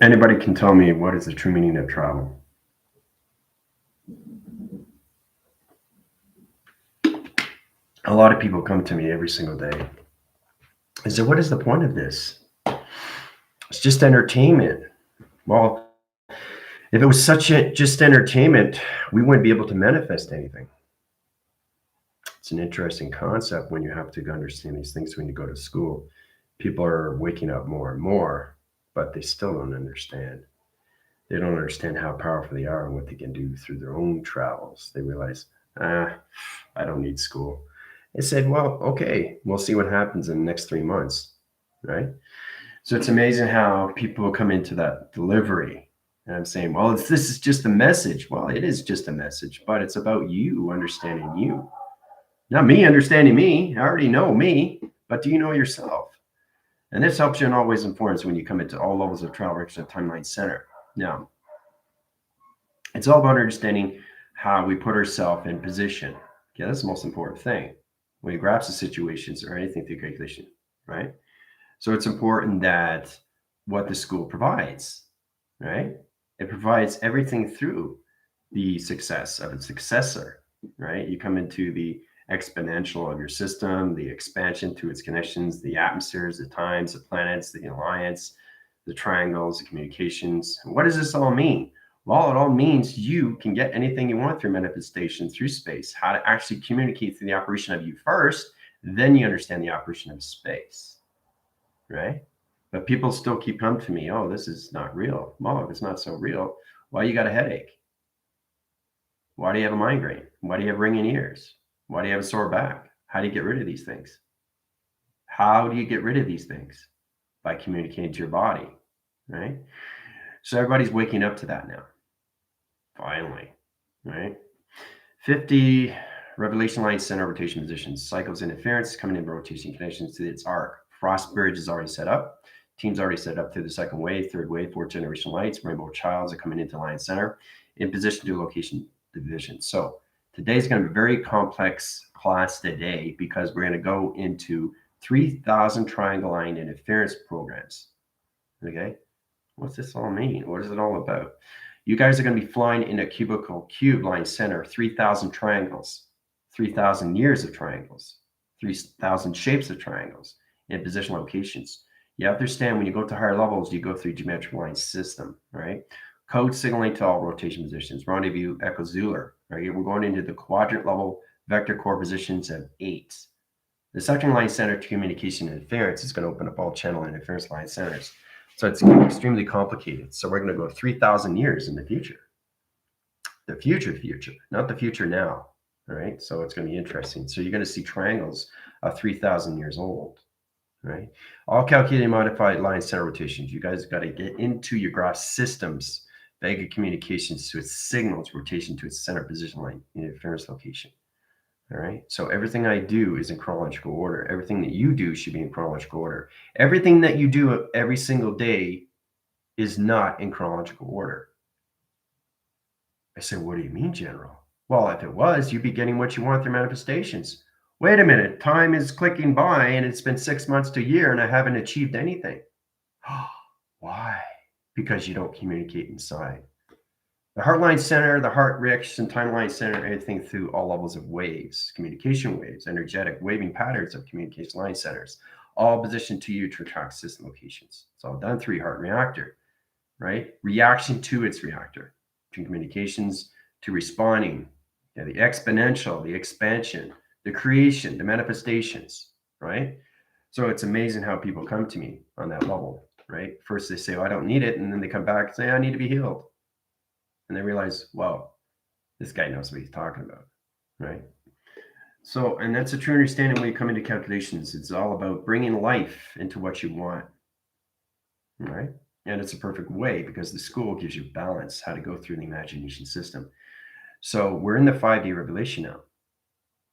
Anybody can tell me what is the true meaning of travel? A lot of people come to me every single day. I say, what is the point of this? It's just entertainment. Well, if it was just entertainment, we wouldn't be able to manifest anything. It's an interesting concept when you have to understand these things when you go to school. People are waking up more and more, but they still don't understand. They don't understand how powerful they are and what they can do through their own travels. They realize, I don't need school. They said, well, okay, we'll see what happens in the next 3 months, right? So it's amazing how people come into that delivery. And I'm saying, well, this is just a message. Well, it is just a message, but it's about you understanding you. Not me understanding me. I already know me, but do you know yourself? And this helps you in all ways and forms when you come into all levels of travel at Timeline Center. Now, it's all about understanding how we put ourselves in position. Okay, that's the most important thing when you grasp the situations or anything through calculation, right? So it's important that what the school provides, right? It provides everything through the success of its successor, right? You come into the exponential of your system, the expansion to its connections, the atmospheres, the times, the planets, the alliance, the triangles, the communications. What does this all mean? Well, it all means you can get anything you want through manifestation, through space, how to actually communicate through the operation of you first, then you understand the operation of space, right? But people still keep coming to me, oh, this is not real. Well, if it's not so real, why you got a headache? Why do you have a migraine? Why do you have ringing ears? Why do you have a sore back? How do you get rid of these things? How do you get rid of these things? By communicating to your body, right? So everybody's waking up to that now. Finally, right? 50 revelation line center rotation positions, cycles interference coming in rotation connections to its arc. Frost bridge is already set up. Team's already set up through the second wave, third wave, fourth generation lights. Rainbow childs are coming into line center in position to location division. So today's going to be a very complex class today because we're going to go into 3,000 triangle line interference programs. Okay, what's this all mean? What is it all about? You guys are going to be flying in a cubical cube line center, 3,000 triangles, 3,000 years of triangles, 3,000 shapes of triangles in position locations. You have to understand when you go to higher levels, you go through geometric line system, right? Code signaling to all rotation positions, rendezvous, echo, zooler, right? We're going into the quadrant level vector core positions of 8. The second line center to communication interference is going to open up all channel interference line centers. So it's extremely complicated. So we're going to go 3,000 years in the future. The future, not the future now. All right. So it's going to be interesting. So you're going to see triangles of 3,000 years old. Right. All calculated modified line center rotations. You guys got to get into your graph systems, Vega communications to its signals, rotation to its center position line interference location. All right. So everything I do is in chronological order. Everything that you do should be in chronological order. Everything that you do every single day is not in chronological order. I said, what do you mean, General? Well, if it was, you'd be getting what you want through manifestations. Wait a minute. Time is clicking by and it's been 6 months to a year and I haven't achieved anything. Why? Because you don't communicate inside. The Heartline Center, the Heart Rich, and Timeline Center, everything through all levels of waves, communication waves, energetic waving patterns of communication line centers, all positioned to you to attract system locations. It's all done through your heart reactor, right? Reaction to its reactor, to communications, to responding, the exponential, the expansion, the creation, the manifestations, right? So it's amazing how people come to me on that level, right? First they say, oh, I don't need it. And then they come back and say, I need to be healed. And they realize, wow, this guy knows what he's talking about, right? So, and that's a true understanding when you come into calculations. It's all about bringing life into what you want, right? And it's a perfect way because the school gives you balance, how to go through the imagination system. So we're in the 5D revelation now.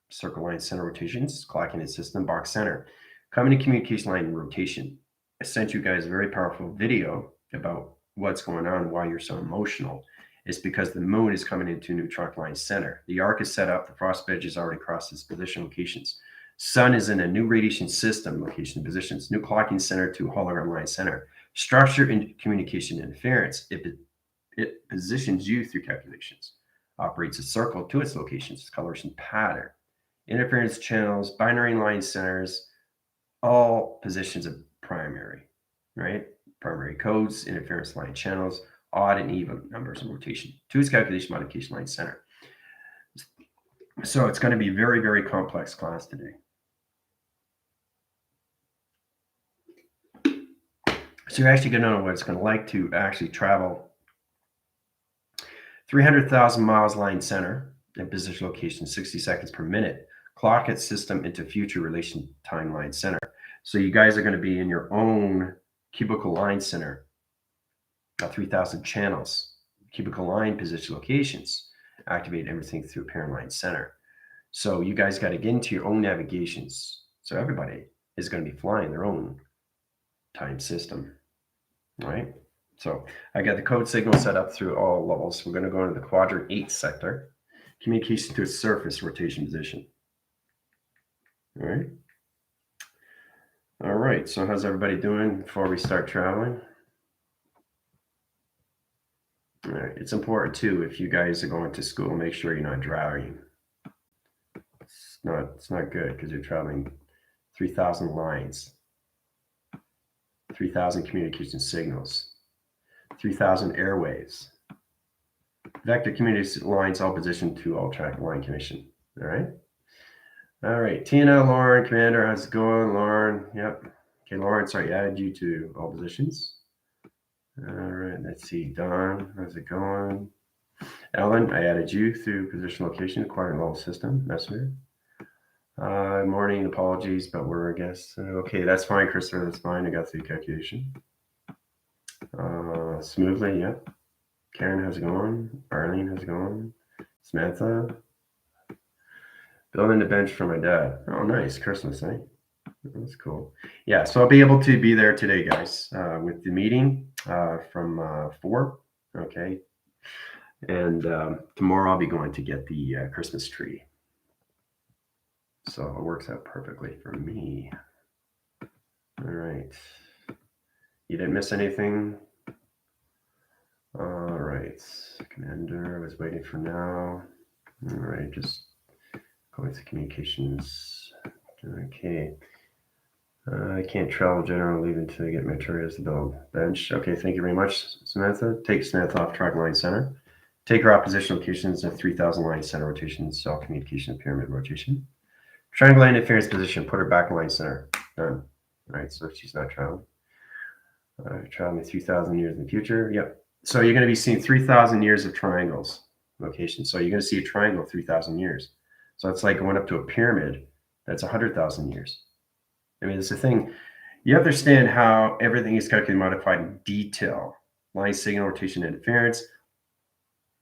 Circle line center rotations, clocking in system, box center, coming to communication line rotation. I sent you guys a very powerful video about what's going on, why you're so emotional. It's because the moon is coming into new trunk line center. The arc is set up. The frost edge is already crossed its position locations. Sun is in a new radiation system location positions. New clocking center to hologram line center. Structure and communication interference. It positions you through calculations. Operates a circle to its locations, colors, and pattern. Interference channels, binary line centers, all positions of primary, right? Primary codes, interference line channels, odd and even numbers and rotation. To its calculation modification line center. So it's going to be very, very complex class today. So you're actually going to know what it's going to like to actually travel 300,000 miles line center and position location 60 seconds per minute. Clock its system into future relation time line center. So you guys are going to be in your own cubicle line center, 3,000 channels, cubicle line position locations, activate everything through parent line center. So you guys got to get into your own navigations. So everybody is going to be flying their own time system, right? So I got the code signal set up through all levels. We're going to go into the quadrant 8 sector, communication to its surface rotation position. All right. All right. So how's everybody doing before we start traveling? All right. It's important too, if you guys are going to school, make sure you're not driving. It's not good because you're traveling 3,000 lines, 3,000 communication signals, 3,000 airwaves, vector communication lines, all positioned to all track line connection. All right. All right. Tina, Lauren, Commander, how's it going? Lauren, yep. Okay, Lauren, sorry, I added you to all positions. All right. Let's see. Don, how's it going? Ellen, I added you through position location, quadrant level system, messenger. Morning, apologies, but we're, I guess. Okay, that's fine, Christopher, that's fine. I got through calculation. Smoothly, yep. Karen, how's it going? Arlene, how's it going? Samantha. Building the bench for my dad. Oh, nice. Christmas, eh? That's cool. Yeah, so I'll be able to be there today, guys, with the meeting from 4. Okay. And tomorrow I'll be going to get the Christmas tree. So it works out perfectly for me. All right. You didn't miss anything? All right. Commander, I was waiting for now. All right, just going through communications. Okay. I can't travel general leave until I get materials to build bench. Okay, thank you very much, Samantha. Take Samantha off track line center. Take her opposition locations of 3,000 line center rotation, cell communication, pyramid rotation. Triangle line interference position, put her back in line center. Done. All right, so she's not traveling. Traveling 3,000 years in the future. Yep. So you're going to be seeing 3,000 years of triangles location. So you're going to see a triangle 3,000 years. So it's like going up to a pyramid that's 100,000 years. I mean, it's the thing. You understand how everything is calculated and modified in detail. Line signal, rotation, interference,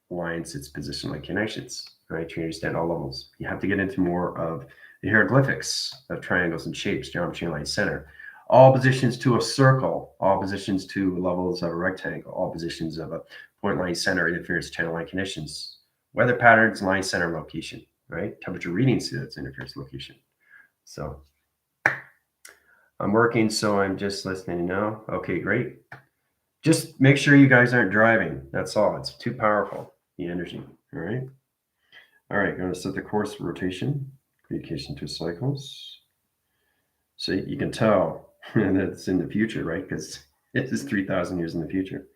lines, its position, like connections, right? You understand all levels. You have to get into more of the hieroglyphics of triangles and shapes, geometry, line center. All positions to a circle, all positions to levels of a rectangle, all positions of a point, line, center, interference, channel, line connections, weather patterns, line, center, location, right? Temperature readings to its interference location. So I'm working, so I'm just listening now. Okay, great. Just make sure you guys aren't driving. That's all. It's too powerful, the energy. All right. All right, going to set the course rotation, communication to cycles. So you can tell that's in the future, right? Because it is 3,000 years in the future.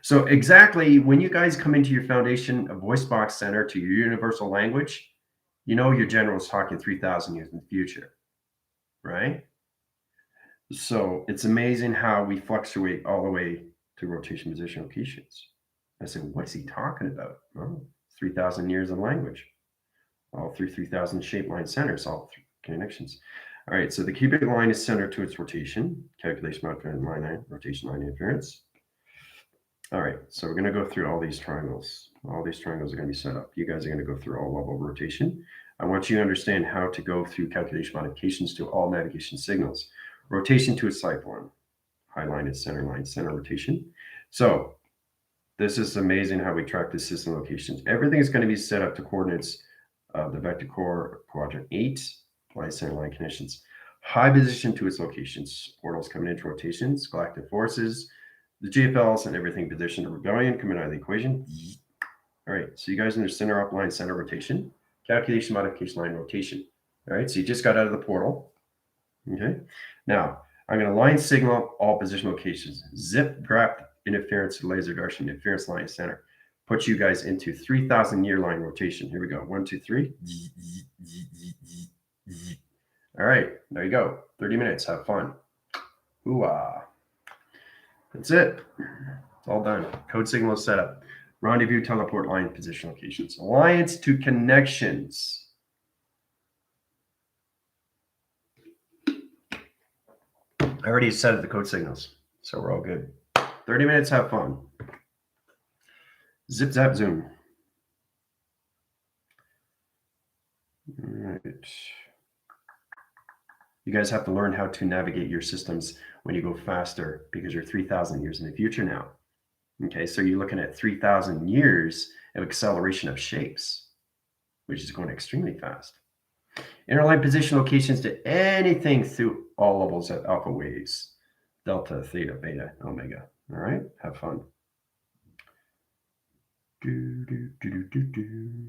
So exactly when you guys come into your foundation of voice box center to your universal language, you know your general is talking 3,000 years in the future, right? So it's amazing how we fluctuate all the way to rotation position locations. I said, what's he talking about? Oh, 3,000 years of language, all through 3,000 shape line centers, all through connections. All right, so the cubic line is centered to its rotation, calculation modified line, rotation line interference. All right, so we're going to go through all these triangles. All these triangles are going to be set up. You guys are going to go through all level of rotation. I want you to understand how to go through calculation modifications to all navigation signals. Rotation to its side form, high line is center line, center rotation. So this is amazing how we track the system locations. Everything is going to be set up to coordinates of the vector core quadrant 8, line center line connections. High position to its locations, portals coming into rotations, galactic forces, The GFLs and everything position of rebellion coming out of the equation. All right, so you guys in the center up line center rotation, calculation modification line rotation. All right, so you just got out of the portal. Okay, now I'm going to line signal all position locations. Zip grab interference laser Darcy interference line center. Put you guys into 3,000 year line rotation. Here we go. 1, 2, 3. All right, there you go. 30 minutes. Have fun. Ooh-ah. That's it. It's all done. Code signal is set up. Rendezvous, teleport, line, position locations. Alliance to connections. I already set up the code signals, so we're all good. 30 minutes, have fun. Zip, zap, zoom. All right. You guys have to learn how to navigate your systems when you go faster because you're 3,000 years in the future now. Okay, so you're looking at 3,000 years of acceleration of shapes, which is going extremely fast. Interline position locations to anything through all levels of alpha waves, delta, theta, beta, omega. All right, have fun. Do, do, do, do, do, do.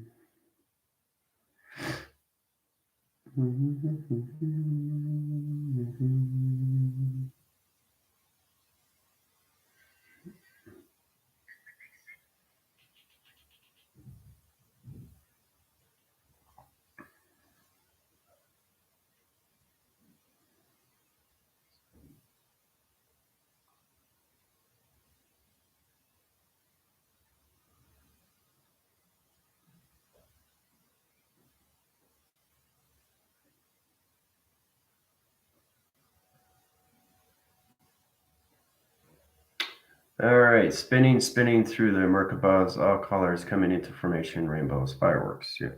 All right, spinning through the Merkabahs, all colors coming into formation, rainbows, fireworks. Yeah.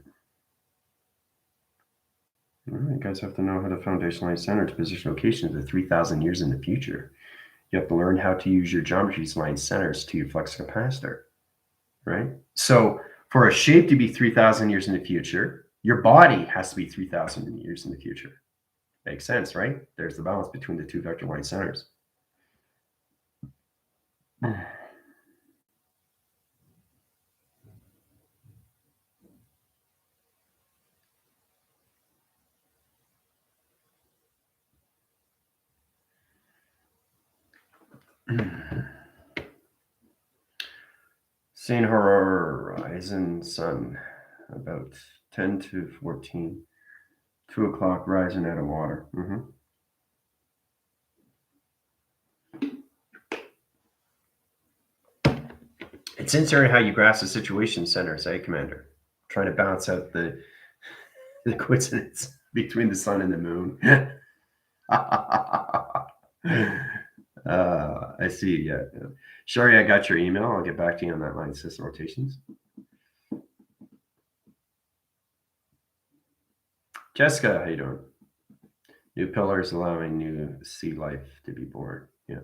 All right, you guys have to know how to foundation line center to position locations at 3,000 years in the future. You have to learn how to use your geometries line centers to your flux capacitor, right? So for a shape to be 3,000 years in the future, your body has to be 3,000 years in the future. Makes sense, right? There's the balance between the two vector line centers. Seeing horizon sun about 10 to 14, 2 o'clock rising out of water. It's interesting how you grasp the situation centers, Commander? Trying to balance out the coincidence between the sun and the moon. I see. Yeah. Shari, I got your email. I'll get back to you on that line system rotations. Jessica, how you doing? New pillars allowing new sea life to be born. Yeah.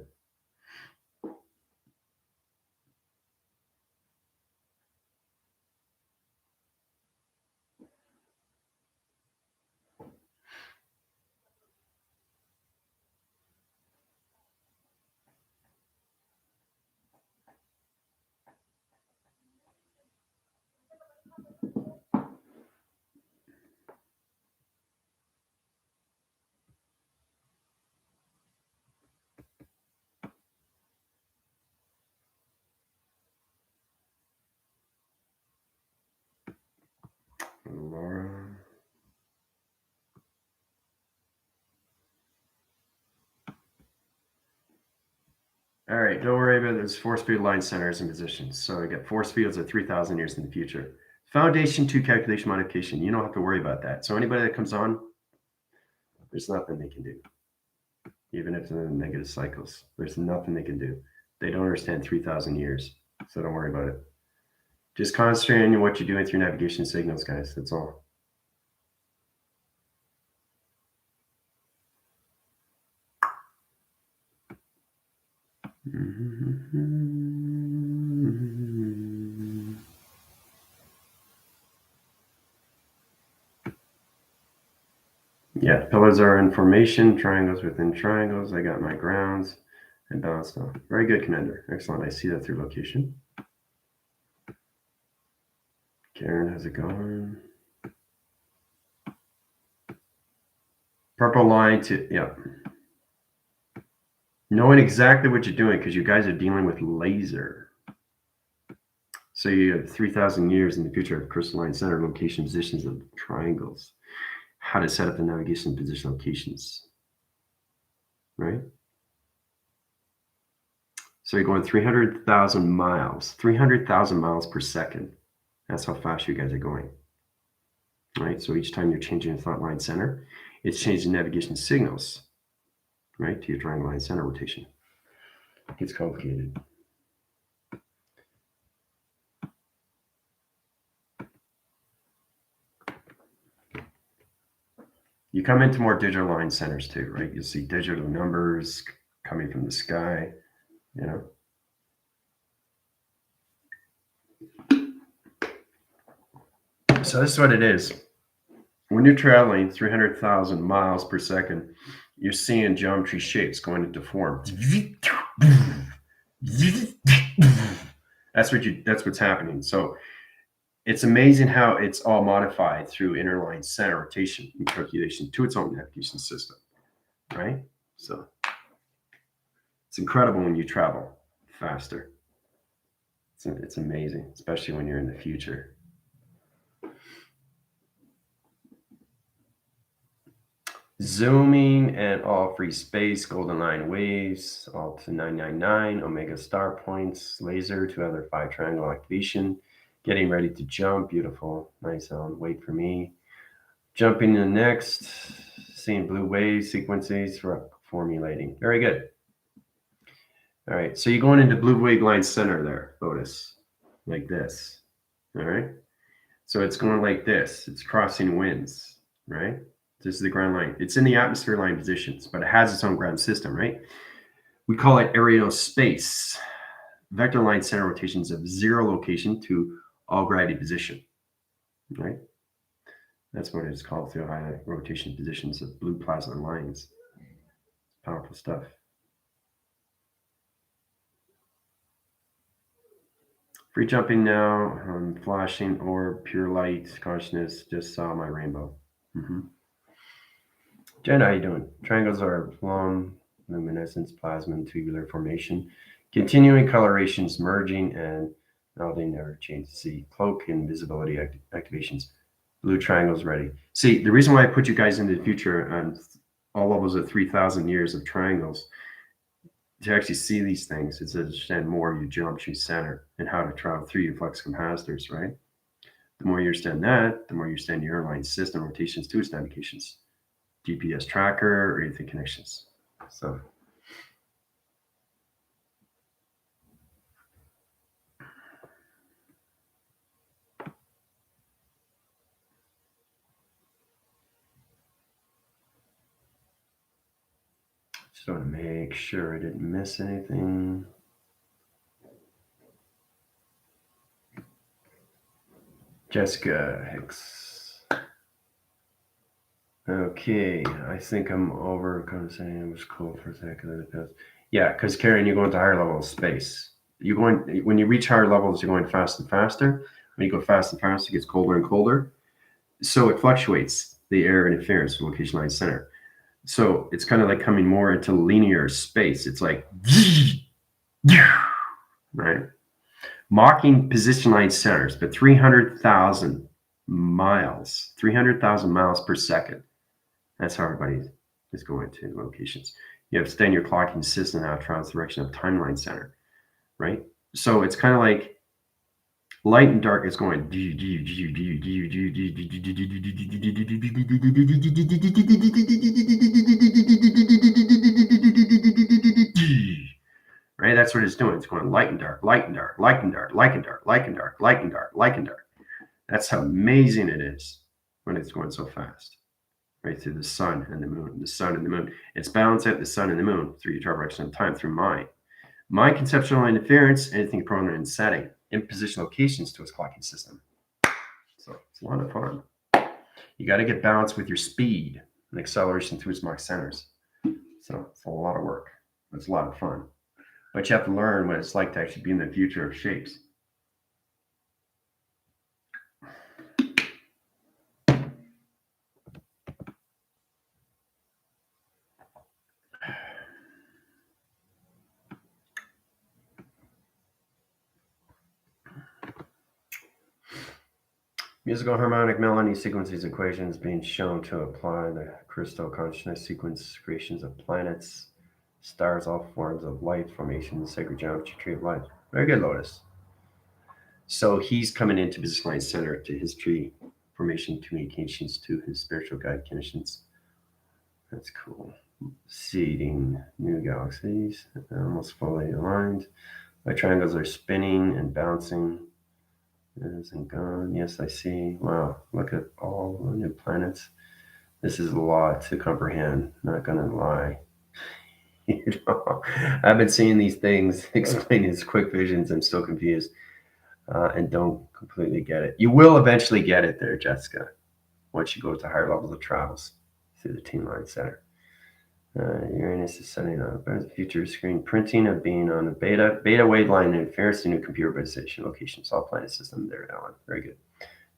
Laura. All right, don't worry about this force field line centers and positions. So I get force fields at 3,000 years in the future. Foundation to calculation modification. You don't have to worry about that. So anybody that comes on, there's nothing they can do. Even if they're in negative cycles, there's nothing they can do. They don't understand 3,000 years. So don't worry about it. Just concentrate on what you're doing with your navigation signals, guys. That's all. Yeah, pillars are in formation, triangles within triangles. I got my grounds. and balanced off. Very good, Commander. Excellent. I see that through location. Karen, how's it going? Purple line to, yeah. Knowing exactly what you're doing because you guys are dealing with laser. So you have 3,000 years in the future of crystalline center location positions of triangles. How to set up the navigation position locations, right? So you're going 300,000 miles per second. That's how fast you guys are going, right? So each time you're changing the thought line center, it's changing navigation signals, right, to your triangle line center rotation. It gets complicated. You come into more digital line centers too, right? You'll see digital numbers coming from the sky, you know. So this is what it is. When you're traveling 300,000 miles per second, you're seeing geometry shapes going into form. That's what's happening. So it's amazing how it's all modified through interline center rotation and calculation to its own navigation system, right? So it's incredible when you travel faster. It's amazing, especially when you're in the future. Zooming and all free space, golden line waves, all to 999, omega star points, laser, 2 other 5 triangle activation, getting ready to jump, beautiful, nice on, wait for me. Jumping to the next, seeing blue waves, sequences, formulating. Very good. All right, so you're going into blue wave line center there, Lotus, like this, all right? So it's going like this, it's crossing winds, right? This is the ground line. It's in the atmosphere line positions, but it has its own ground system, right? We call it areal space. Vector line center rotations of 0 location to all gravity position, right? That's what it's called through high rotation positions of blue plasma lines. Powerful stuff. Free jumping now, flashing orb, pure light, consciousness, just saw my rainbow. Jen, how you doing? Triangles are plum, luminescence, plasma, and tubular formation. Continuing colorations merging, and now they never change. See, cloak and visibility activations. Blue triangles ready. See, the reason why I put you guys into the future on all levels of 3,000 years of triangles, to actually see these things, is to understand more your geometry center and how to travel through your flux capacitors, right? The more you understand that, the more you understand your airline system rotations to its navigations. GPS tracker or anything connections. So just want to make sure I didn't miss anything. Jessica Hicks. Okay, I think I'm over kind of saying it was cool for a second. Yeah, because Karen, you're going to higher level of space. You're going when you reach higher levels, you're going fast and faster. When you go fast and faster, it gets colder and colder. So it fluctuates the air interference from location line center. So it's kind of like coming more into linear space. It's like, right? Mocking position line centers, but 300,000 miles per second. That's how everybody is going to locations. You have to stay in your clocking system now, travels direction of timeline center, right? So it's kind of like light and dark is going. Right? That's what it's doing. It's going light and dark, light and dark, light and dark, light and dark, light and dark, light and dark, light and dark. That's how amazing it is when it's going so fast. Right through the sun and the moon, the sun and the moon. It's balanced out the sun and the moon through your direction of time, through my conceptual interference, anything programmed in setting, in position locations to its clocking system. So it's a lot of fun. You got to get balanced with your speed and acceleration through its Mach centers. So it's a lot of work. It's a lot of fun. But you have to learn what it's like to actually be in the future of shapes. Musical harmonic melody sequences equations being shown to apply the crystal consciousness sequence creations of planets, stars, all forms of light formation, sacred geometry, tree of life. Very good, Lotus. So he's coming into Business Line Center to his tree formation communications to his spiritual guide conditions. That's cool. Seeding new galaxies, almost fully aligned. My triangles are spinning and bouncing. Isn't gone. Yes, I see. Wow, look at all the new planets. This is a lot to comprehend. Not gonna lie. I've been seeing these things explained as quick visions. I'm still confused and don't completely get it. You will eventually get it there, Jessica, once you go to higher levels of travels through the Team Line Center. Uranus is setting up a future screen printing of being on a beta waveline interference to new computerization locations. All planet system there, Alan. Very good.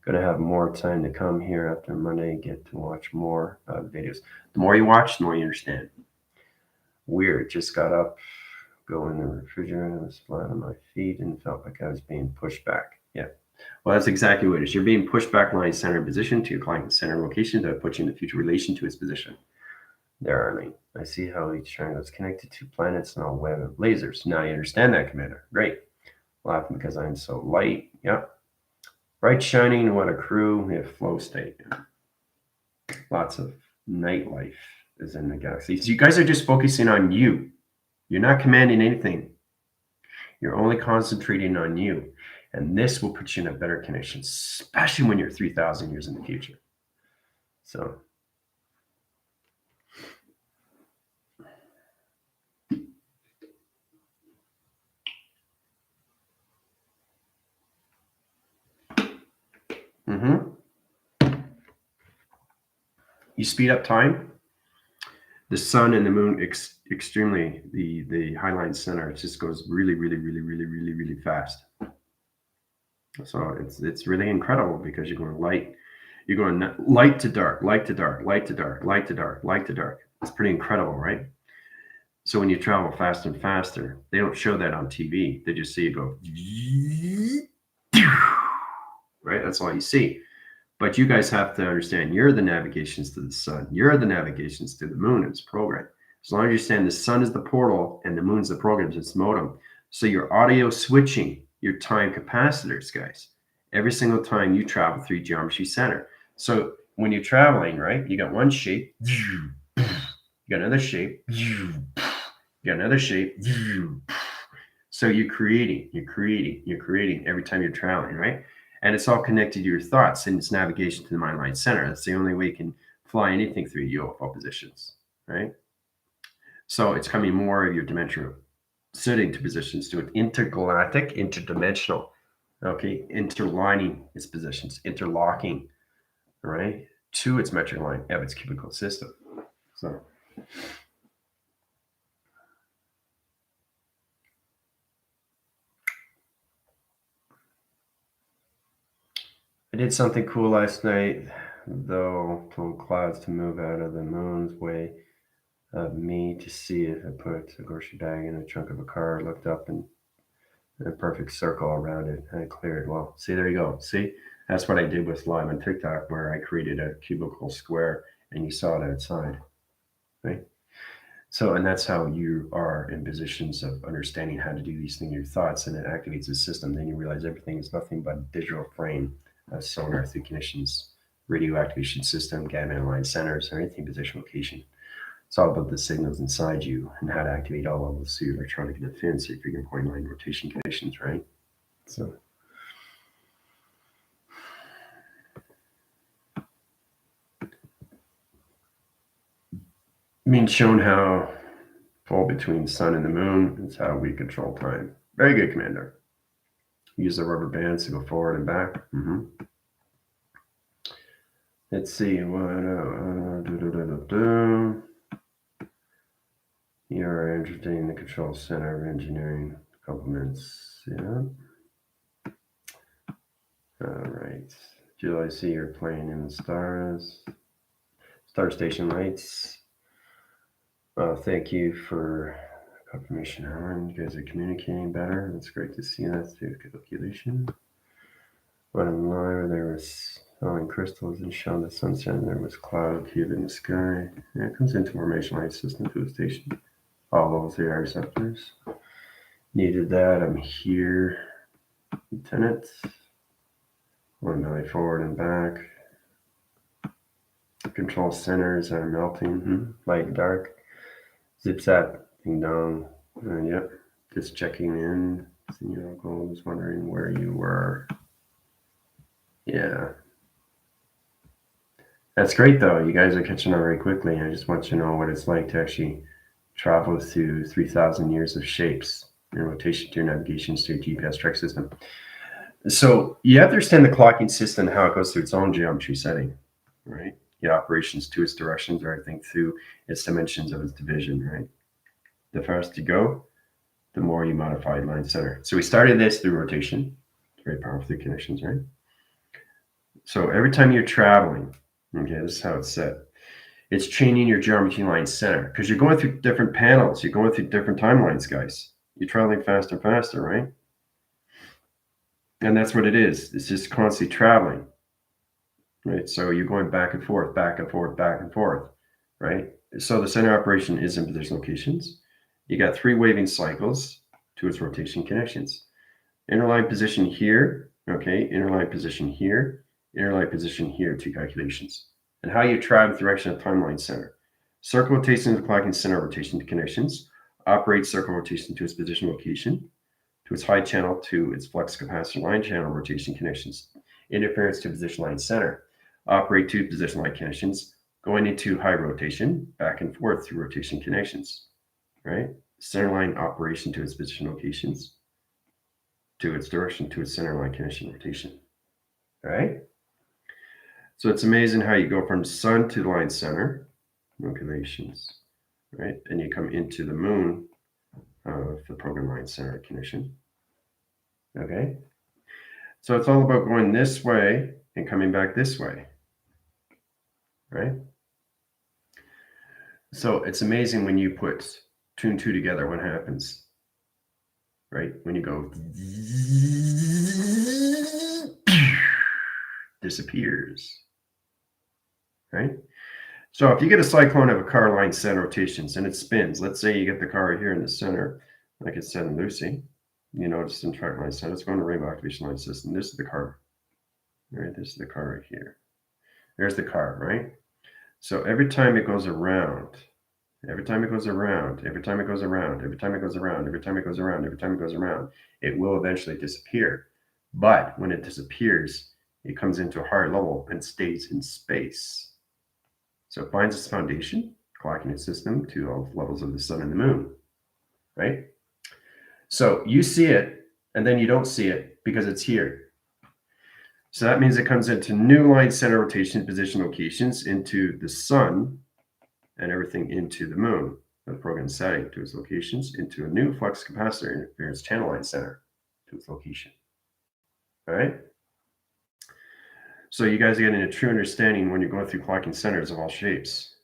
Going to have more time to come here after Monday. Get to watch more videos. The more you watch, the more you understand. Weird. Just got up, go in the refrigerator, I was flat on my feet and felt like I was being pushed back. Yeah. Well, that's exactly what it is. You're being pushed back line center position to your client center location that puts you in the future relation to its position. There, Arlene. I see how each triangle is connected to planets and all web of lasers. Now you understand that, Commander. Great. Laughing because I'm so light. Yep. Bright shining, what a crew. We have flow state. Lots of nightlife is in the galaxy. So you guys are just focusing on you. You're not commanding anything. You're only concentrating on you. And this will put you in a better connection, especially when you're 3,000 years in the future. So you speed up time. The sun and the moon extremely the Highline Center. It just goes really, really, really, really, really, really fast. So it's really incredible because you're going light to dark, light to dark, light to dark, light to dark, light to dark. It's pretty incredible, right? So when you travel faster and faster, they don't show that on TV. They just see you go, right? That's all you see. But you guys have to understand you're the navigations to the sun. You're the navigations to the moon. It's program. As long as you understand the sun is the portal and the moon's the program, it's modem. So your audio switching, your time capacitors, guys, every single time you travel through geometry center. So when you're traveling, right, you got one shape, you got another shape, you got another shape. So you're creating every time you're traveling, right? And it's all connected to your thoughts and it's navigation to the mind line center. That's the only way you can fly anything through UFO positions, right? So it's coming more of your dimensional sitting to positions to it. Intergalactic, interdimensional, okay? Interlining its positions, interlocking, right? To its metric line of its cubical system. So I did something cool last night, though. Told clouds to move out of the moon's way of me to see if I put a grocery bag in the trunk of a car, looked up and a perfect circle around it, and I cleared. Well, see, there you go. See, that's what I did with live on TikTok, where I created a cubicle square and you saw it outside, right? So, and that's how you are in positions of understanding how to do these things, your thoughts, and it activates the system. Then you realize everything is nothing but a digital frame, sonar through conditions, radio activation system, gamma line centers, or anything position location. It's all about the signals inside you and how to activate all levels of your electronic defense, your figure point line rotation conditions, right? So being shown how fall between sun and the moon is how we control time. Very good, Commander. Use the rubber bands to go forward and back. Let's see what. ERA entertaining the control center of engineering compliments. Yeah. All right. Jill, I see you're playing in the stars. Star Station lights. Thank you for confirmation, Helen. You guys are communicating better. That's great to see that through calculation. But in line, there was falling crystals and shown the sunset, and there was cloud cube in the sky. Yeah, it comes into formation light system to the station. All those are receptors. Needed that. I'm here. Lieutenant. 1 milli forward and back. Control centers are melting. Light, dark. Zip zap. Ding dong. Yep. Just checking in. Senior Gold was wondering where you were. Yeah. That's great, though. You guys are catching on very quickly. I just want you to know what it's like to actually travel through 3,000 years of shapes and rotation to your navigation to your GPS track system. So you have to understand the clocking system and how it goes through its own geometry setting, right? The operations to its directions, or everything through its dimensions of its division, right? The faster you go, the more you modify line center. So we started this through rotation. It's very powerful connections, right? So every time you're traveling, okay, this is how it's set. It's changing your geometry line center because you're going through different panels. You're going through different timelines, guys. You're traveling faster and faster, right? And that's what it is. It's just constantly traveling, right? So you're going back and forth, back and forth, back and forth, right? So the center operation is in position locations. You got 3 waving cycles to its rotation connections. Interline position here, okay? Interline position here, interline position here, 2 calculations. And how you travel the direction of timeline center. Circle rotation to the clocking center rotation to connections. Operate circle rotation to its position location. To its high channel to its flux capacitor line channel rotation connections. Interference to position line center. Operate 2 position line connections. Going into high rotation, back and forth through rotation connections. Right? Center line operation to its position locations. To its direction to its center line connection rotation. All right? So it's amazing how you go from sun to the line center, calculations, right? And you come into the moon of the program line center connection. Okay? So it's all about going this way and coming back this way, right? So it's amazing when you put 2 and 2 together, what happens, right? When you go, disappears, right? So if you get a cyclone of a car line center rotations and it spins, let's say you get the car here in the center, like it said in Lucy, you notice in track line center, it's going to rainbow activation line system. This is the car, right? This is the car right here. There's the car, right? So every time it goes around, every time it goes around, every time it goes around, every time it goes around, every time it goes around, every time it goes around, it will eventually disappear. But when it disappears, it comes into a higher level and stays in space. So it finds its foundation, clocking its system to all levels of the sun and the moon, right? So you see it, and then you don't see it because it's here. So that means it comes into new line center rotation position locations into the sun and everything into the moon. The program setting to its locations into a new flux capacitor interference channel line center to its location. All right? So you guys are getting a true understanding when you're going through clocking centers of all shapes.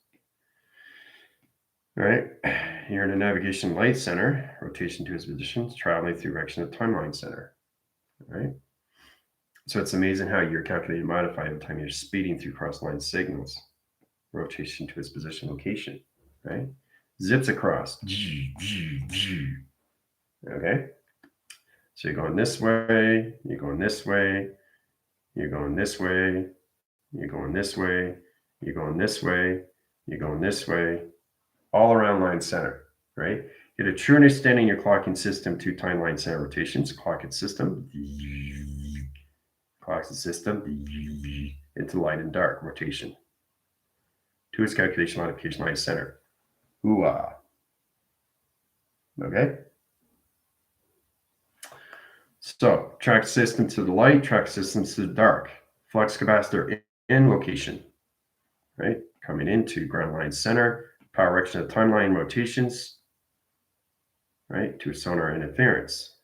All right? You're in a navigation light center, rotation to its positions, traveling through direction of timeline center. All right? So it's amazing how you're calculating and modifying every time you're speeding through cross-line signals. Rotation to its position location, right? Zips across. Okay? So you're going this way, you're going this way, you're going this way, you're going this way, you're going this way, you're going this way, all around line center, right? Get a true understanding of your clocking system to timeline center rotations, clock its system, clocks the system into light and dark rotation. To its calculation modification line center. Ooh-ah. Okay? So, track system to the light, track system to the dark. Flux capacitor in location, right? Coming into ground line center, power direction of timeline rotations, right, to sonar interference.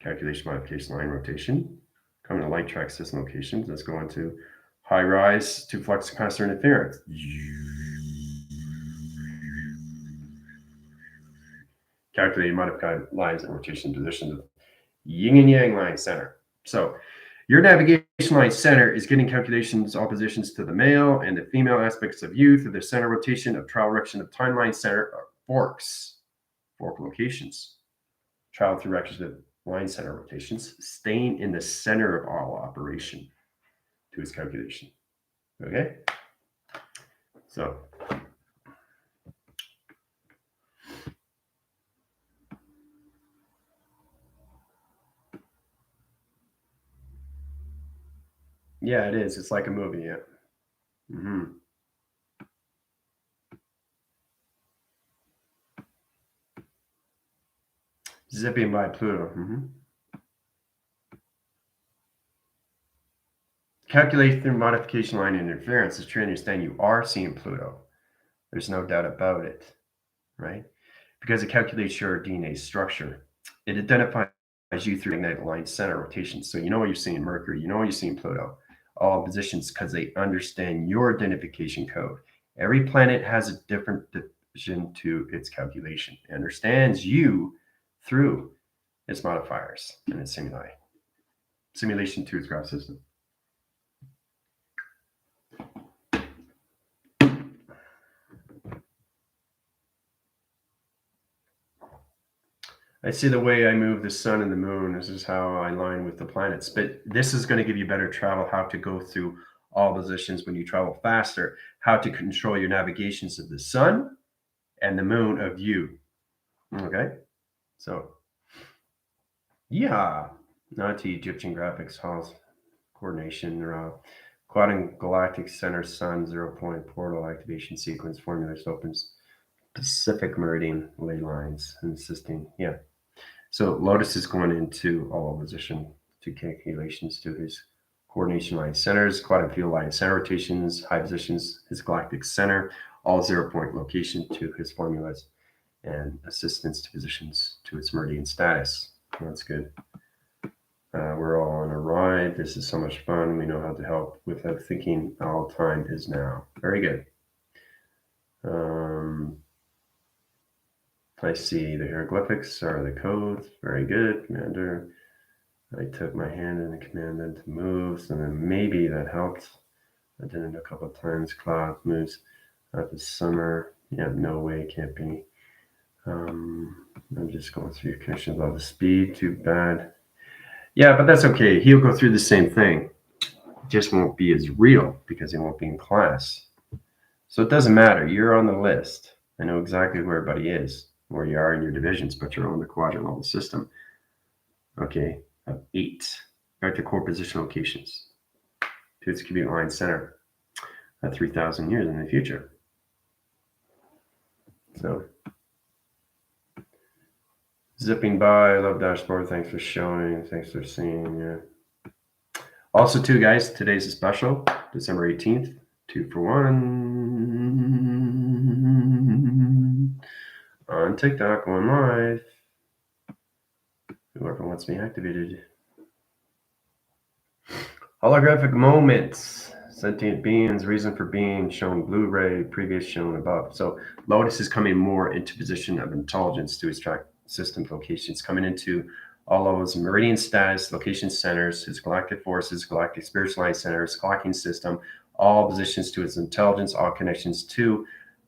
Calculation, modification, line rotation. Coming to light track system locations. Let's go into high rise to flux capacitor interference. Calculate modified lines and rotation positions of yin and yang line center. So your navigation line center is getting calculations, all positions to the male and the female aspects of you through the center rotation of travel direction of timeline center forks, fork locations. Travel through directions of line center rotations, staying in the center of all operation to its calculation. Okay? So yeah, it is. It's like a movie, yeah. Mm-hmm. Zipping by Pluto. Mm-hmm. Calculate through modification line interference is to understand you are seeing Pluto. There's no doubt about it, right? Because it calculates your DNA structure. It identifies you through magnetic line center rotation. So you know what you're seeing Mercury, you know what you're seeing Pluto, all positions, because they understand your identification code. Every planet has a different division to its calculation. It understands you through its modifiers and its simulation to its graph system. I see the way I move the sun and the moon. This is how I align with the planets. But this is going to give you better travel, how to go through all positions when you travel faster, how to control your navigations of the sun and the moon of you. Okay? So, yeah. Not to Egyptian graphics halls, coordination, quadrant galactic center sun 0 point portal activation sequence formulas opens Pacific meridian ley lines and assisting. Yeah. So Lotus is going into all position to calculations to his coordination line centers, quadrant field line center rotations, high positions, his galactic center, all 0 point location to his formulas, and assistance to positions to its meridian status. That's good. We're all on a ride. This is so much fun. We know how to help without thinking. All time is now. Very good. I see the hieroglyphics are the codes. Very good, Commander. I took my hand in the command then to move, so then maybe that helped. I did it a couple of times. Cloud moves out this summer. Yeah, no way, can't be. I'm just going through your connections about the speed. Too bad. Yeah, but that's okay. He'll go through the same thing. It just won't be as real because he won't be in class. So it doesn't matter. You're on the list. I know exactly where everybody is, where you are in your divisions, but you're on the quadrant level system. Okay, of 8. Back to core position locations. To its commute line center at 3,000 years in the future. So, zipping by, love dashboard. Thanks for showing. Thanks for seeing. Yeah. Also, too, guys, today's a special, December 18th, 2 for 1 on TikTok, going live. Whoever wants me activated. Holographic moments. Sentient beings, reason for being, shown Blu-ray, previous shown above. So Lotus is coming more into position of intelligence to his track system locations, coming into all of his meridian status, location centers, his galactic forces, galactic spiritual line centers, clocking system, all positions to his intelligence, all connections to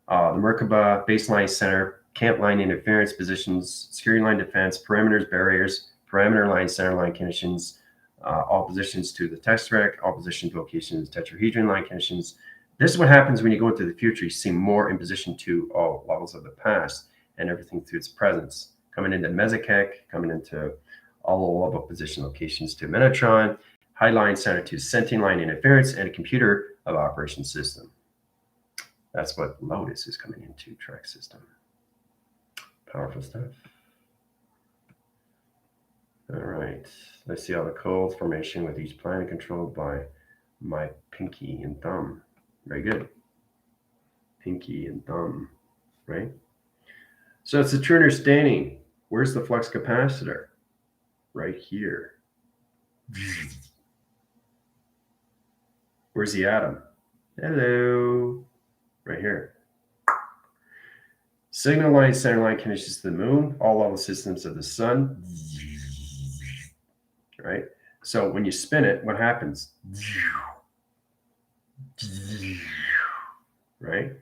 the Merkaba baseline center, camp line interference positions, security line defense, perimeters, barriers, parameter line, center line conditions, all positions to the tesseract, all position to locations, tetrahedron line conditions. This is what happens when you go into the future. You see more in position to all levels of the past and everything through its presence. Coming into Mesokek, coming into all level position locations to Metatron, high line center to sentient line interference, and a computer of operation system. That's what Lotus is coming into track system. Powerful stuff. All right, let's see all the codes formation with each planet controlled by my pinky and thumb. Very good. Pinky and thumb, right? So it's a true understanding. Where's the flux capacitor? Right here. Where's the atom? Hello. Right here. Signal line, center line connections to the moon, all level systems of the sun. Right? So when you spin it, what happens? Right?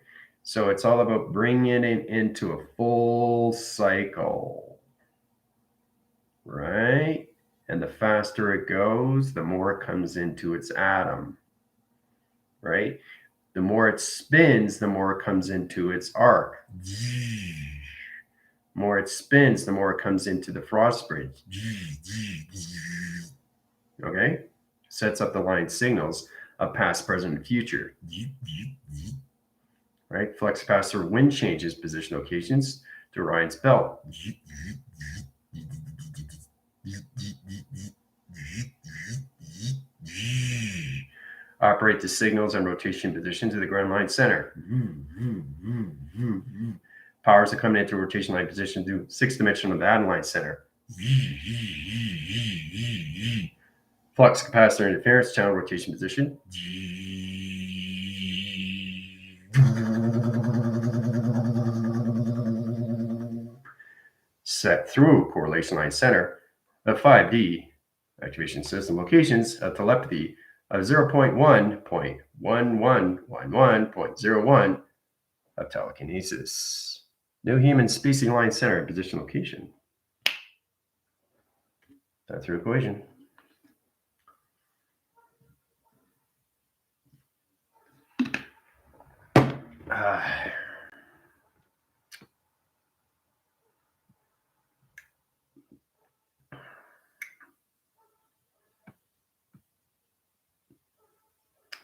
So it's all about bringing it into a full cycle. Right? And the faster it goes, the more it comes into its atom. Right? The more it spins, the more it comes into its arc. The more it spins, the more it comes into the frost bridge. Okay? Sets up the line signals of past, present, and future. Right? Flux capacitor wind changes position locations to Orion's belt. Operate the signals and rotation position to the ground line center. Powers are coming into rotation line position to 6-dimensional atom line center. Flux capacitor interference channel rotation position. Set through correlation line center of 5D activation system locations of telepathy of 0.1.1111.01 of telekinesis. New human species line center and position location. That's your equation.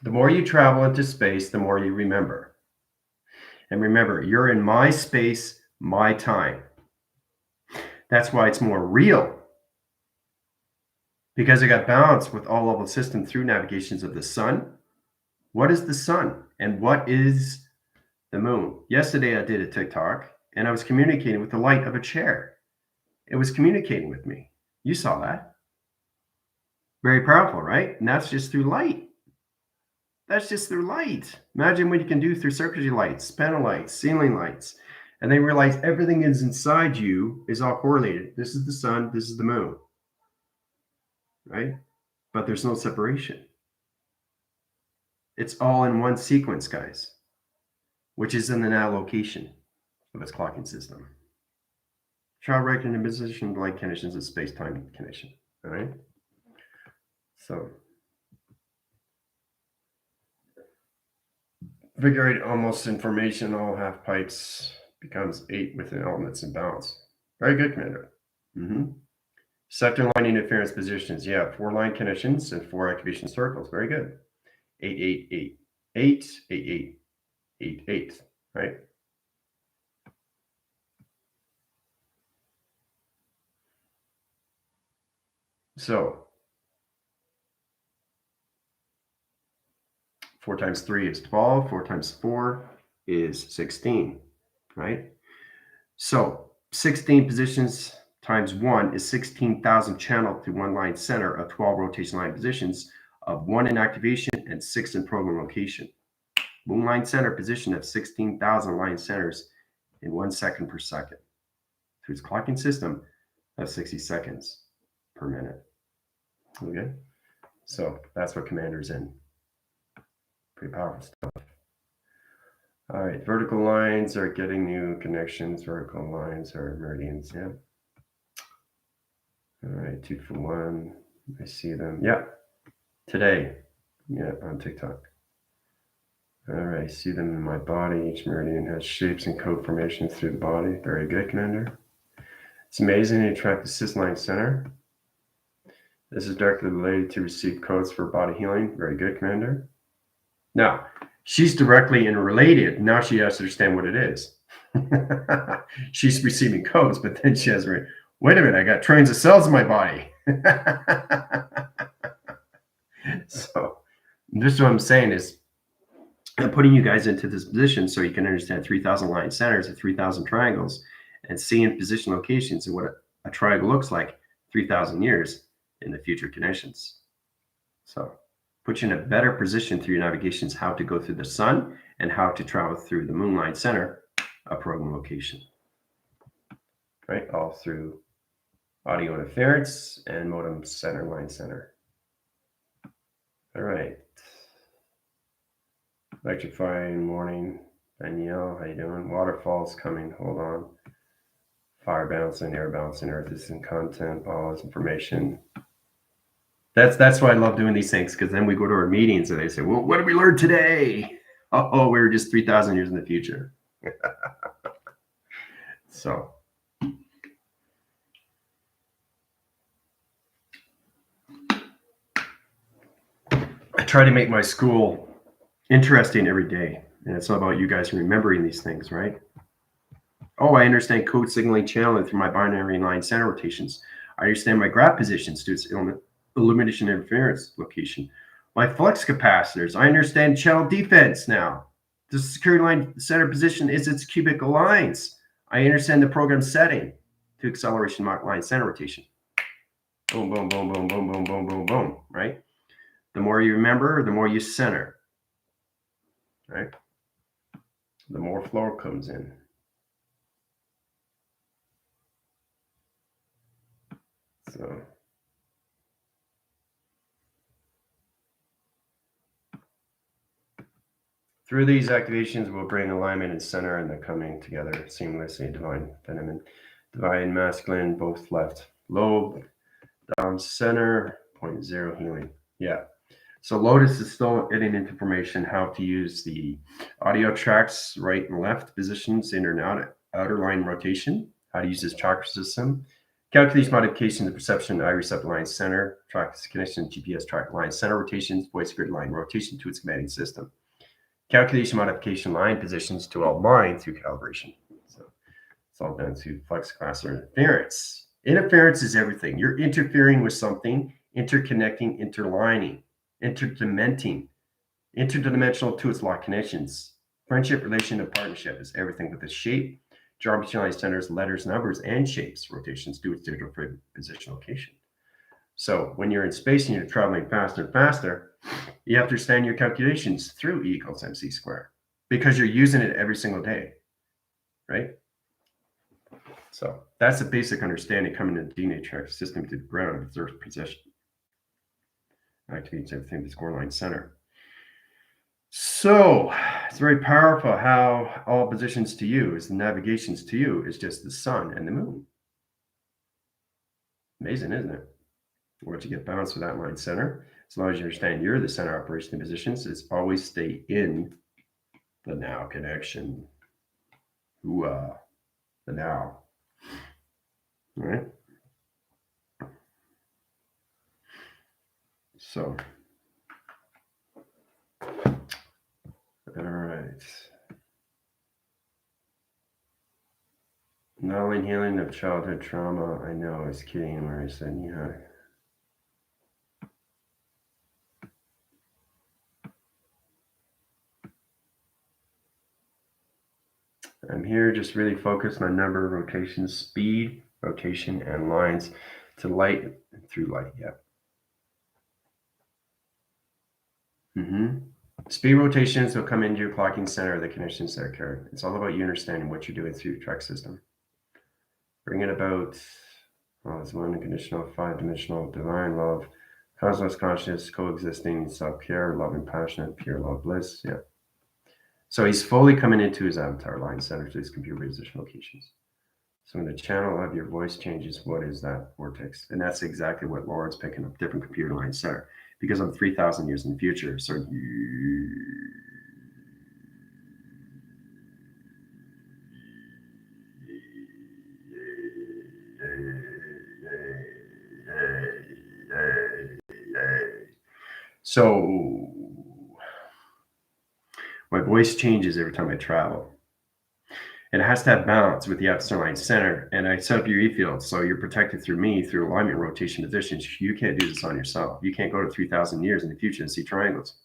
The more you travel into space, the more you remember. And remember, you're in my space, my time. That's why it's more real. Because it got balanced with all level system through navigations of the sun. What is the sun? And what is the moon? Yesterday I did a Tikotk and I was communicating with the light of a chair. It was communicating with me. You saw that. Very powerful, right? And that's just through light. That's just through light. Imagine what you can do through circuitry lights, panel lights, ceiling lights. And they realize everything is inside you is all correlated. This is the sun, this is the moon. Right? But there's no separation. It's all in one sequence, guys, which is in the now location of its clocking system. Child reckoning position, light conditions, and space-time condition. All right? So figure 8 almost information, all half pipes becomes 8 within elements in balance. Very good, Commander. Sector line interference positions. Yeah, 4 line conditions and 4 activation circles. Very good. 8, 8, 8, 8, 8, 8, 8, 8, right? So 4 times 3 is 12. 4 times 4 is 16, right? So 16 positions times 1 is 16,000 channeled through one line center of 12 rotation line positions of 1 in activation and 6 in program location. Moon line center position of 16,000 line centers in 1 second per second through its clocking system of 60 seconds per minute. Okay, so that's what Commander's in. Pretty powerful stuff. All right, vertical lines are getting new connections. Vertical lines are meridians. Yeah. All right, 2 for 1. I see them. Yeah, today. Yeah, on Tikotk. All right, see them in my body. Each meridian has shapes and code formations through the body. Very good, Commander. It's amazing to track the cisline center. This is directly related to receive codes for body healing. Very good, Commander. Now, she's directly and related. Now she has to understand what it is. She's receiving codes, but then she has to, wait a minute, I got trillions of cells in my body. So this is what I'm saying is I'm putting you guys into this position so you can understand 3,000 line centers and 3,000 triangles and seeing position locations and what a triangle looks like 3,000 years in the future conditions. So put you in a better position through your navigations, how to go through the sun and how to travel through the moon line center, a program location. Right, all through audio interference and modem center line center. All right. Electrifying morning. Danielle, how you doing? Waterfalls coming. Hold on. Fire balancing, air balancing, earth is in content, all this information. That's why I love doing these things, because then we go to our meetings and they say, well, what did we learn today? Oh, we were just 3,000 years in the future. So. I try to make my school interesting every day. And it's all about you guys remembering these things, right? Oh, I understand code signaling channeling through my binary line center rotations. I understand my graph positions to its illumination interference location. My flux capacitors. I understand channel defense now. The security line center position is its cubical lines. I understand the program setting to acceleration line center rotation. Boom, boom, boom, boom, boom, boom, boom, boom, boom, right? The more you remember, the more you center, right? The more flow comes in. So through these activations, we'll bring alignment and center and the coming together seamlessly, divine feminine, divine masculine, both left lobe, down center, 0.0 healing. Yeah. So Lotus is still getting into information how to use the audio tracks, right and left positions, inner and outer line rotation, how to use this chakra system, calculate modifications of perception, eye receptor line center, track connection, GPS track line center rotations, voice grid line rotation to its commanding system. Calculation modification line positions to all line through calibration. So it's all done through flux capacitor interference. Interference is everything. You're interfering with something, interconnecting, interlining, interdimensional to its lock connections. Friendship, relation, and partnership is everything with its shape, geometry line centers, letters, numbers, and shapes. Rotations do its digital position location. So when you're in space and you're traveling faster and faster, you have to understand your calculations through E equals MC squared because you're using it every single day, right? So that's a basic understanding coming to the DNA track system to the ground of its Earth position. Activates everything the score line center. So it's very powerful how all positions to you is the navigations to you is just the sun and the moon. Amazing, isn't it? Once you get balanced with that line center, as long as you understand you're the center operation positions, it's always stay in the now connection. The now. All right. So, all right. Not only healing of childhood trauma, I know, is kidding where I said, yeah. I'm here just really focused on number, rotation, speed, rotation, and lines to light through light. Yeah. Speed rotations will come into your clocking center of the connections that occur. It's all about you understanding what you're doing through your track system. Bring it about, it's one unconditional, 5-dimensional, divine love, cosmos consciousness, coexisting, self-care, love and passionate, pure love, bliss. Yeah. So he's fully coming into his avatar line center to his computer position locations. So when the channel of your voice changes, what is that vortex? And that's exactly what Lauren's picking up, different computer line center, because I'm 3,000 years in the future. So my voice changes every time I travel. And it has to have balance with the epsilon line center. And I set up your E-field, so you're protected through me through alignment rotation positions. You can't do this on yourself. You can't go to 3,000 years in the future and see triangles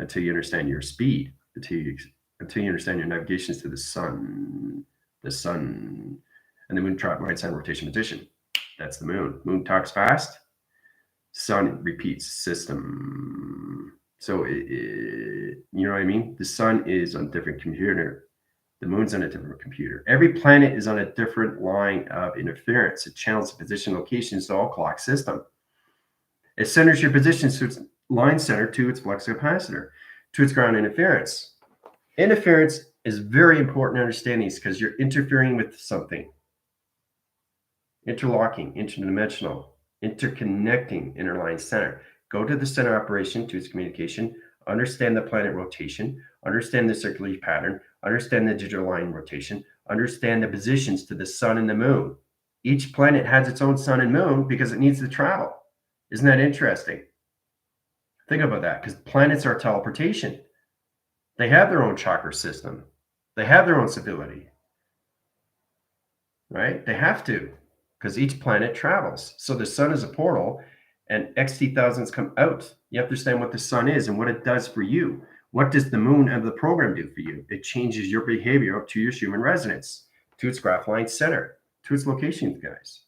until you understand your speed, until you understand your navigations to the sun, the sun, and the moon right side rotation position. That's the moon. Moon talks fast. Sun repeats system. So you know what I mean? The sun is on a different computer. The moon's on a different computer. Every planet is on a different line of interference. It channels the position locations to all clock system. It centers your position to its line center to its flux capacitor, to its ground interference. Interference is very important to understand these because you're interfering with something. Interlocking, interdimensional, interconnecting interline center. Go to the center operation to its communication, understand the planet rotation, understand the circular pattern, understand the digital line rotation, understand the positions to the sun and the moon. Each planet has its own sun and moon because it needs to travel. Isn't that interesting? Think about that, because planets are teleportation. They have their own chakra system. They have their own stability, right? They have to, because each planet travels. So the sun is a portal, and XT thousands come out. You have to understand what the sun is and what it does for you. What does the moon and the program do for you? It changes your behavior up to your human resonance, to its graph line center, to its locations, guys.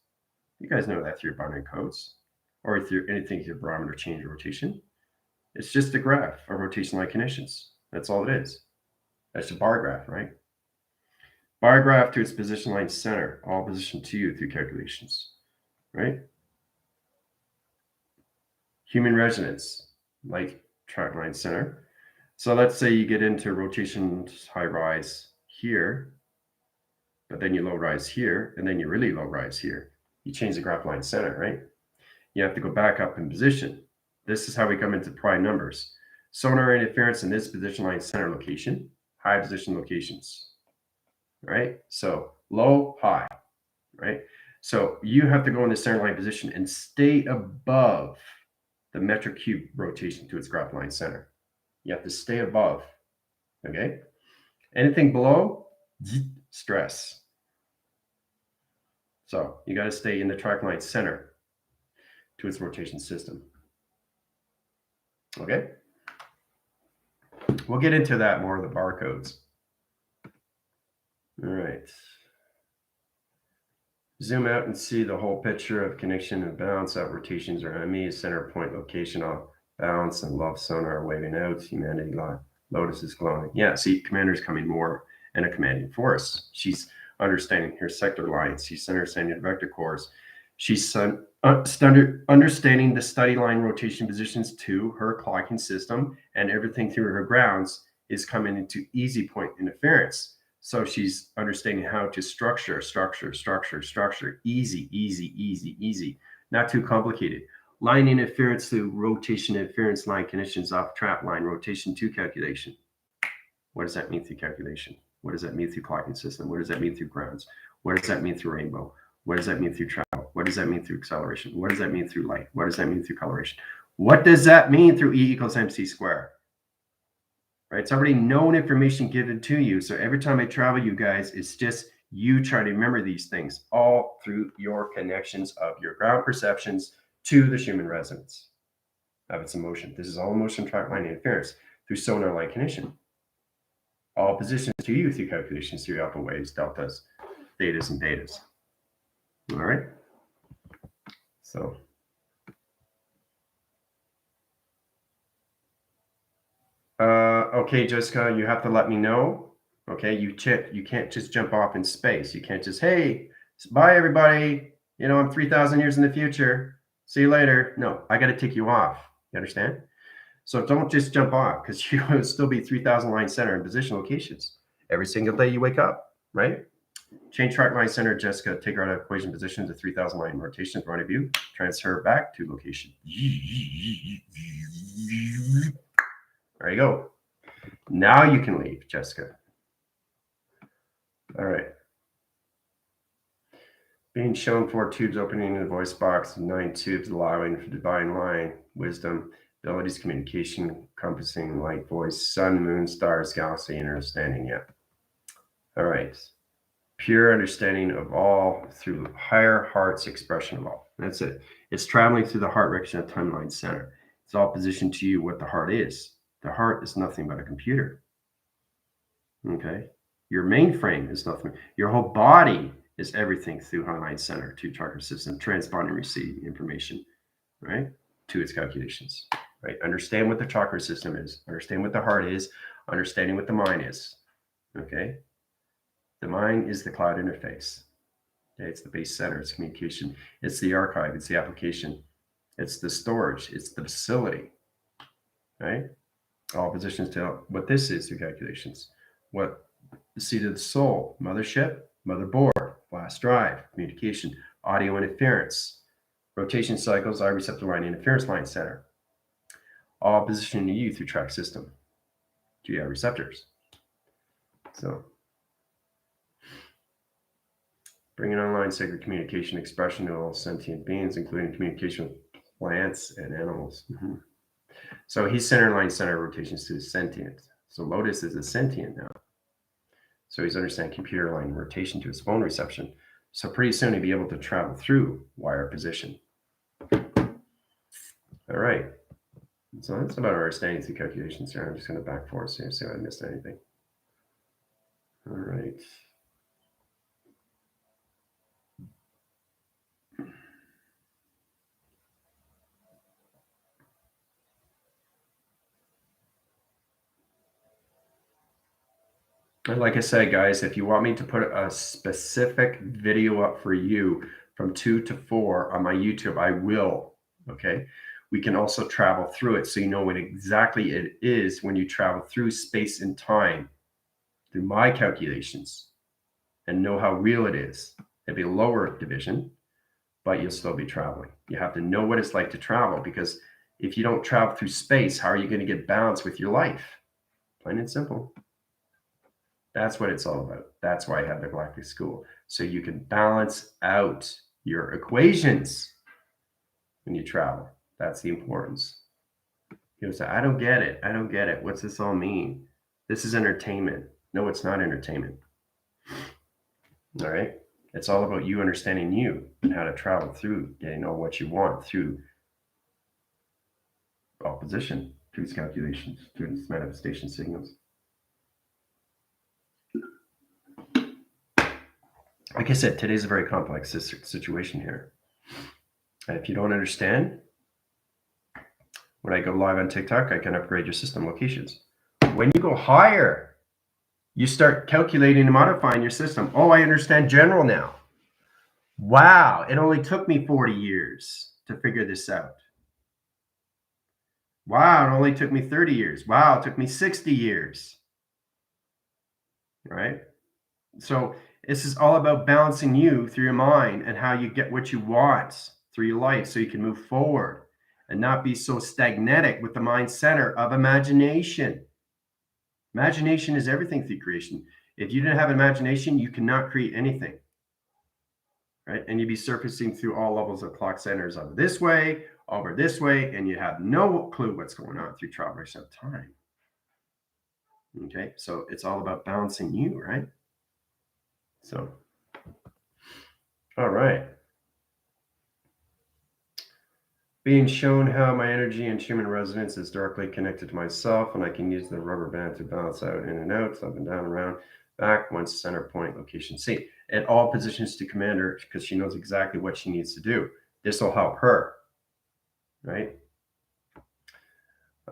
You guys know that through your binary codes, or through anything through barometer change or rotation. It's just a graph of rotation line conditions. That's all it is. That's a bar graph, right? Bar graph to its position line center, all positioned to you through calculations, right? Human resonance, like track line center. So let's say you get into rotation high rise here, but then you low rise here, and then you really low rise here. You change the graph line center, right? You have to go back up in position. This is how we come into prime numbers. Sonar interference in this position line center location, high position locations, right? So low, high, right? So you have to go in the center line position and stay above the metric cube rotation to its graph line center. You have to stay above, okay? Anything below, stress. So you got to stay in the track line center to its rotation system. Okay? We'll get into that more of the barcodes. All right. Zoom out and see the whole picture of connection and balance of rotations or ME, center point location of balance and love sonar waving out, humanity lotus is glowing. Yeah, see, commander's coming more in a commanding force. She's understanding her sector lines. She's understanding the vector cores. She's understanding the study line rotation positions to her clocking system, and everything through her grounds is coming into easy point interference. So she's understanding how to structure, easy, not too complicated. Line interference through rotation interference line conditions off trap line rotation to calculation. What does that mean through calculation? What does that mean through clocking system? What does that mean through grounds? What does that mean through rainbow? What does that mean through travel? What does that mean through acceleration? What does that mean through light? What does that mean through coloration? What does that mean through E equals MC squared? Right? It's already known information given to you. So every time I travel, you guys, it's just you trying to remember these things all through your connections of your ground perceptions to the human resonance of its emotion. This is all emotion track line interference through sonar line condition. All positions to you through calculations through alpha waves, deltas, thetas, and betas. All right. So. Okay, Jessica, you have to let me know. Okay, you can't just jump off in space. You can't just, hey, bye everybody. You know, I'm 3,000 years in the future. See you later. No, I got to take you off. You understand? So don't just jump off, because you will still be 3,000 line center in position locations every single day you wake up, right? Change track line center, Jessica, take her out of equation position to 3,000 line rotation in front of you. Transfer back to location. There you go. Now you can leave, Jessica. All right. Being shown 4 tubes opening in the voice box, 9 tubes allowing for divine line, wisdom, abilities, communication, encompassing light, voice, sun, moon, stars, galaxy, and understanding. Yeah. All right. Pure understanding of all through higher heart's expression of all. That's it. It's traveling through the heart direction of timeline center. It's all positioned to you what the heart is. The heart is nothing but a computer. Okay. Your mainframe is nothing. Your whole body is everything through high-line center to chakra system, transpond and receive information, right, to its calculations, right? Understand what the chakra system is. Understand what the heart is. Understanding what the mind is, okay? The mind is the cloud interface. Okay? It's the base center. It's communication. It's the archive. It's the application. It's the storage. It's the facility, right? All positions tell what this is through calculations. What the seat of the soul, mothership, motherboard, flash drive, communication, audio interference, rotation cycles, eye receptor line, interference line center. All positioned to you through track system, GI receptors. So, bringing online sacred communication expression to all sentient beings, including communication with plants and animals. Mm-hmm. So he's center line center rotations to sentient. So Lotus is a sentient now. So he's understanding computer line rotation to his phone reception. So pretty soon he'll be able to travel through wire position. All right. So that's about our understanding through calculations here. I'm just going to back forward so see if I missed anything. All right. And like I said, guys, if you want me to put a specific video up for you from 2 to 4 on my YouTube, I will. Okay. We can also travel through it so you know what exactly it is when you travel through space and time through my calculations and know how real it is. It'll be a lower division, but you'll still be traveling. You have to know what it's like to travel, because if you don't travel through space, how are you going to get balance with your life? Plain and simple. That's what it's all about. That's why I have the Galactic School. So you can balance out your equations when you travel. That's the importance. People say, I don't get it. I don't get it. What's this all mean? This is entertainment. No, it's not entertainment. All right. It's all about you understanding you and how to travel through getting all what you want through opposition, through its calculations, through its manifestation signals. Like I said, today's a very complex situation here. And if you don't understand, when I go live on TikTok, I can upgrade your system locations. When you go higher, you start calculating and modifying your system. Oh, I understand general now. Wow, it only took me 40 years to figure this out. Wow, it only took me 30 years. Wow, it took me 60 years. Right? So this is all about balancing you through your mind and how you get what you want through your life so you can move forward and not be so stagnatic with the mind center of imagination. Imagination is everything through creation. If you didn't have imagination, you cannot create anything. Right? And you'd be surfacing through all levels of clock centers over this way, and you have no clue what's going on through traverse of time. Okay, so it's all about balancing you, right? So, all right. Being shown how my energy and human resonance is directly connected to myself, and I can use the rubber band to balance out in and out, up and down, around, back, once center point, location C. At all positions to commander, because she knows exactly what she needs to do. This will help her, right?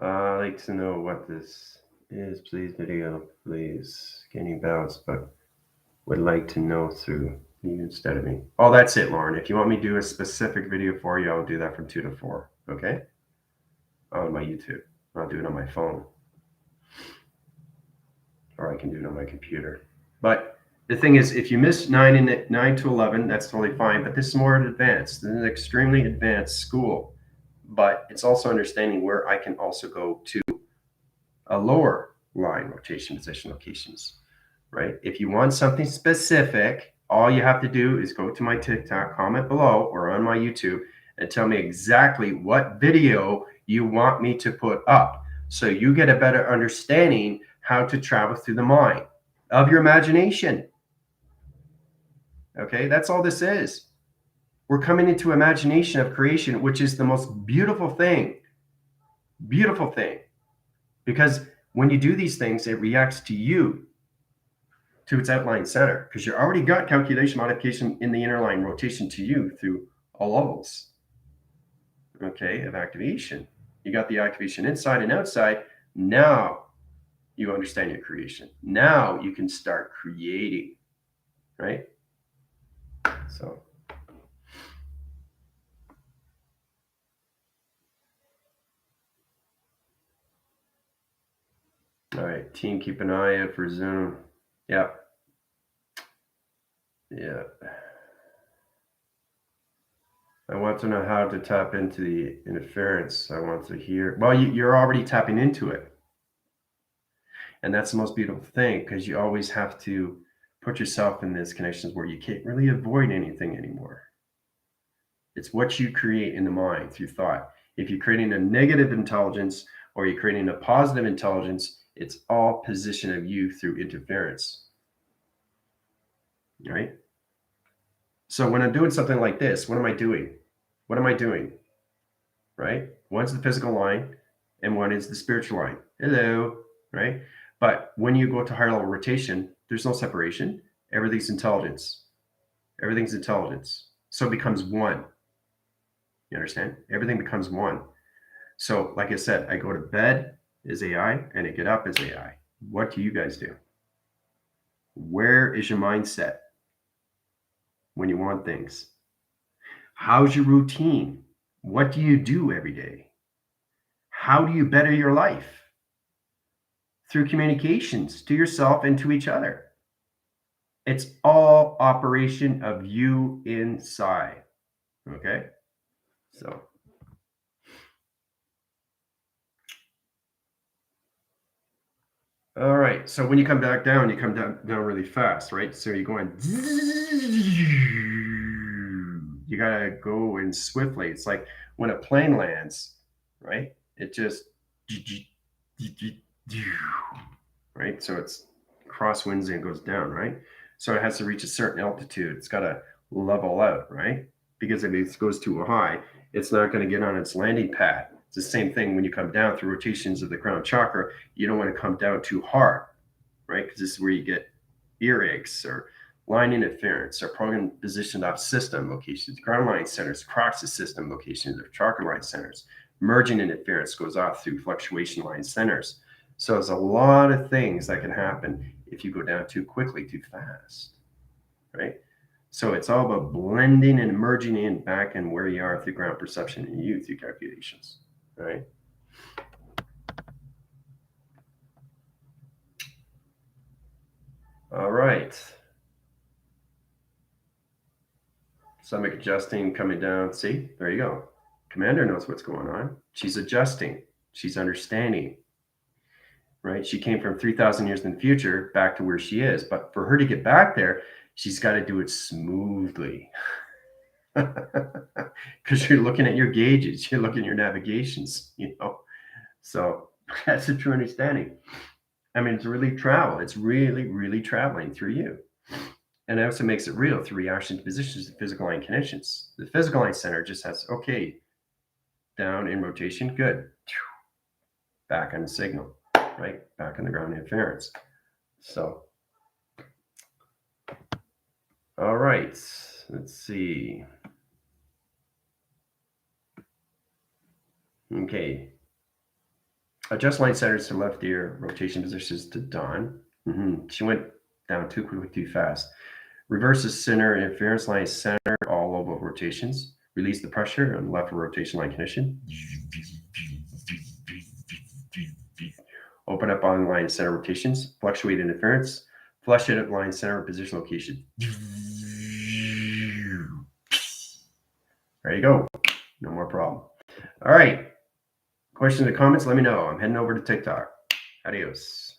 I'd like to know what this is. Please video, please. Getting balanced, but would like to know through you instead of me. Oh, that's it, Lauren. If you want me to do a specific video for you, I'll do that from 2 to 4. Okay? On my YouTube. I'll do it on my phone. Or I can do it on my computer. But the thing is, if you miss 9 to 11, that's totally fine. But this is more advanced. This is an extremely advanced school. But it's also understanding where I can also go to a lower line rotation position locations. Right? If you want something specific, all you have to do is go to my TikTok, comment below, or on my YouTube, and tell me exactly what video you want me to put up, so you get a better understanding how to travel through the mind of your imagination. Okay, that's all this is. We're coming into imagination of creation, which is the most beautiful thing. Beautiful thing. Because when you do these things, it reacts to you, to its outline center, because you already got calculation modification in the inner line rotation to you through all levels, okay, of activation. You got the activation inside and outside. Now you understand your creation. Now you can start creating, right? So. All right, team, keep an eye out for Zoom. Yep. Yeah. I want to know how to tap into the interference. I want to hear. Well, you're already tapping into it. And that's the most beautiful thing, because you always have to put yourself in these connections where you can't really avoid anything anymore. It's what you create in the mind through thought. If you're creating a negative intelligence or you're creating a positive intelligence, it's all position of you through interference. Right? So when I'm doing something like this, what am I doing? What am I doing? Right? One's the physical line and one is the spiritual line. Hello, right? But when you go to higher level rotation, there's no separation. Everything's intelligence. Everything's intelligence. So it becomes one. You understand? Everything becomes one. So like I said, I go to bed as AI and I get up as AI. What do you guys do? Where is your mindset when you want things? How's your routine? What do you do every day? How do you better your life? Through communications to yourself and to each other. It's all operation of you inside. Okay? So. All right. So when you come back down, you come down really fast, right? So you're going. You gotta go in swiftly. It's like when a plane lands, right? It just. Right? So it's crosswinds and it goes down, right? So it has to reach a certain altitude. It's got to level out, right? Because if it goes too high, it's not going to get on its landing pad. It's the same thing when you come down through rotations of the crown chakra. You don't want to come down too hard, right? Because this is where you get earaches or line interference or program positioned off system locations, ground line centers, across the system locations of chakra line centers. Merging interference goes off through fluctuation line centers. So there's a lot of things that can happen if you go down too quickly, too fast, right? So it's all about blending and merging in back in where you are through ground perception and you through calculations, right? All right. Stomach adjusting, coming down. See, there you go. Commander knows what's going on. She's adjusting. She's understanding, right? She came from 3,000 years in the future back to where she is. But for her to get back there, she's got to do it smoothly. Because you're looking at your gauges, you're looking at your navigations, you know. So that's a true understanding. I mean, it's really travel. It's really, really traveling through you. And it also makes it real through reaction to positions and physical line conditions. The physical line center just has, okay, down in rotation, good. Back on the signal, right? Back on the ground interference. So, all right, let's see. Okay. Adjust line centers to left ear, rotation positions to dawn. She went down too quickly, too fast. Reverse the center interference line center, all over rotations. Release the pressure on left rotation line condition. Open up on line center rotations. Fluctuate interference. Flush it at line center position location. There you go. No more problem. All right. Questions or comments? Let me know. I'm heading over to TikTok. Adios.